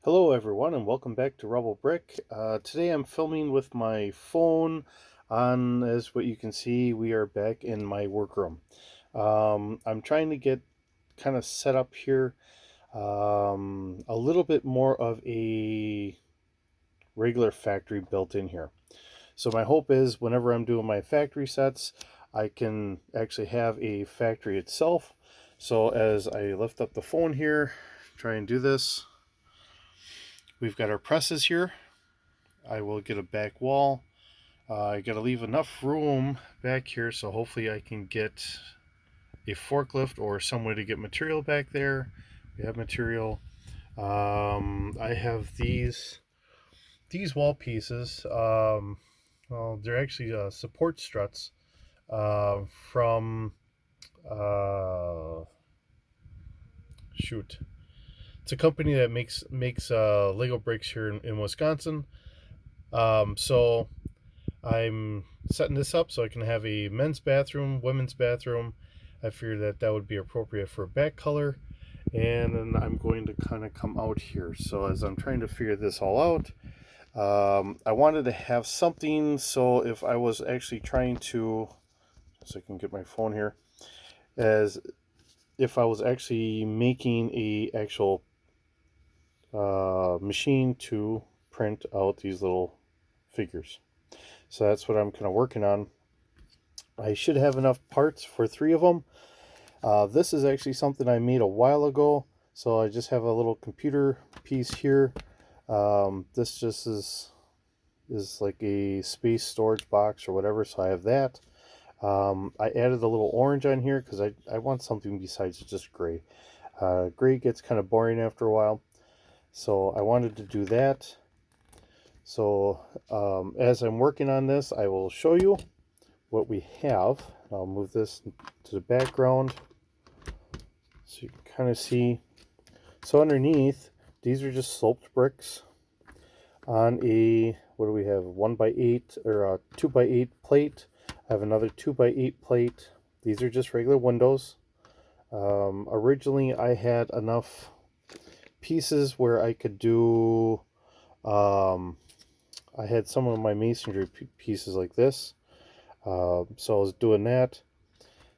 Hello everyone and welcome back to Rebel Brick. Today I'm filming with my phone on, as what you can see, we are back in my workroom. I'm trying to get kind of set up here, a little bit more of a regular factory built in here. So my hope is whenever I'm doing my factory sets, I can actually have a factory itself. So as I lift up the phone here, try and do this. We've got our presses here. I will get a back wall. I got to leave enough room back here so hopefully I can get a forklift or some way to get material back there. We have material. I have these wall pieces. Well, they're actually support struts from uh, shoot. It's a company that makes Lego bricks here in Wisconsin. So I'm setting this up so I can have a men's bathroom, women's bathroom. I figured that that would be appropriate for a back color. And then I'm going to kind of come out here. So as I'm trying to figure this all out, I wanted to have something so if I was actually trying to, so I can get my phone here, as if I was actually making a actual machine to print out these little figures. So that's what I'm kind of working on. I should have enough parts for 3 of them. This is actually something I made a while ago, so I just have a little computer piece here. This just is like a space storage box or whatever, so I have that. I added a little orange on here because I want something besides just gray. Gray gets kind of boring after a while, so I wanted to do that. So as I'm working on this, I will show you what we have. I'll move this to the background so you can kind of see. So underneath, these are just sloped bricks on a, what do we have, 1x8 or a 2x8 plate. I have another 2x8 plate. These are just regular windows. Originally I had enough pieces where I could do, I had some of my masonry pieces like this. So I was doing that.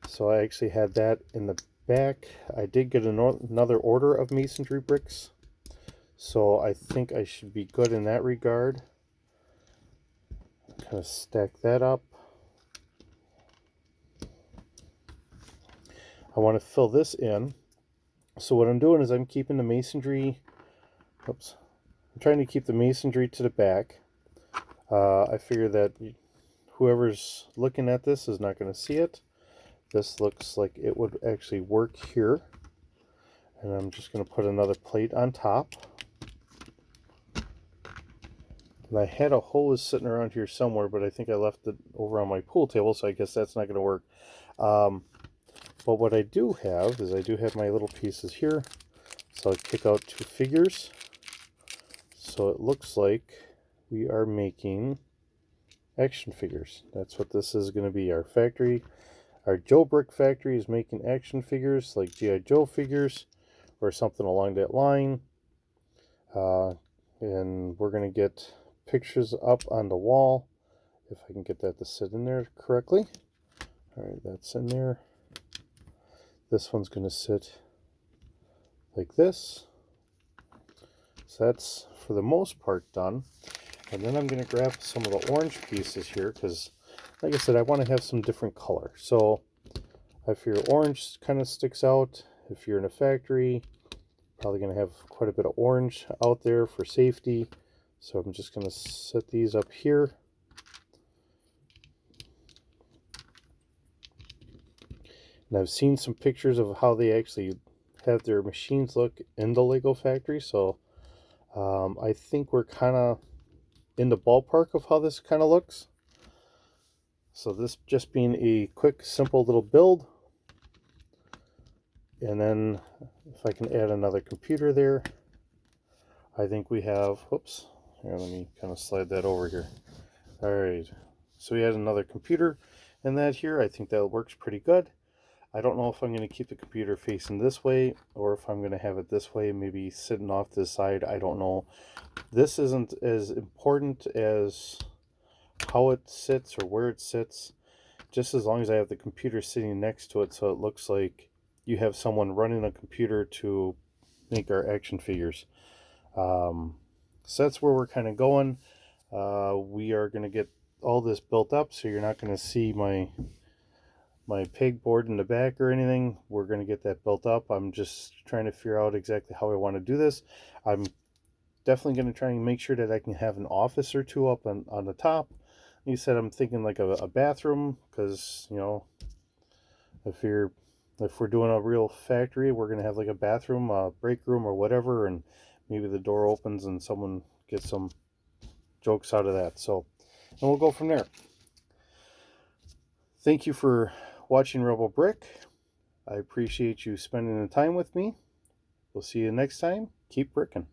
So I actually had that in the back. I did get another order of masonry bricks. So I think I should be good in that regard. Kind of stack that up. I want to fill this in. So what I'm doing is I'm keeping the masonry, oops, I'm trying to keep the masonry to the back. I figure that whoever's looking at this is not going to see it. This looks like it would actually work here. And I'm just going to put another plate on top. And I had a hose sitting around here somewhere, but I think I left it over on my pool table, so I guess that's not going to work. But what I do have is I do have my little pieces here. So I'll kick out 2 figures. So it looks like we are making action figures. That's what this is going to be. Our factory, our Joe Brick factory is making action figures like G.I. Joe figures or something along that line. And we're going to get pictures up on the wall if I can get that to sit in there correctly. All right, that's in there. This one's going to sit like this. So that's for the most part done. And then I'm going to grab some of the orange pieces here because, like I said, I want to have some different color. So if your orange kind of sticks out, if you're in a factory, probably going to have quite a bit of orange out there for safety. So I'm just going to set these up here. And I've seen some pictures of how they actually have their machines look in the Lego factory. So I think we're kind of in the ballpark of how this kind of looks. So this just being a quick, simple little build. And then if I can add another computer there, I think we have, whoops, here, let me kind of slide that over here. All right, so we add another computer in that here. I think that works pretty good. I don't know if I'm going to keep the computer facing this way or if I'm going to have it this way, maybe sitting off to the side. I don't know. This isn't as important as how it sits or where it sits, just as long as I have the computer sitting next to it so it looks like you have someone running a computer to make our action figures. So that's where we're kind of going. We are going to get all this built up, so you're not going to see my pegboard in the back or anything. We're going to get that built up. I'm just trying to figure out exactly how I want to do this. I'm definitely going to try and make sure that I can have an office or two up on the top. You said I'm thinking like a bathroom, because you know, if we're doing a real factory, we're going to have like a bathroom, a break room or whatever, and maybe the door opens and someone gets some jokes out of that. So, and we'll go from there. Thank you for watching Rebel Brick. I appreciate you spending the time with me. We'll see you next time. Keep bricking.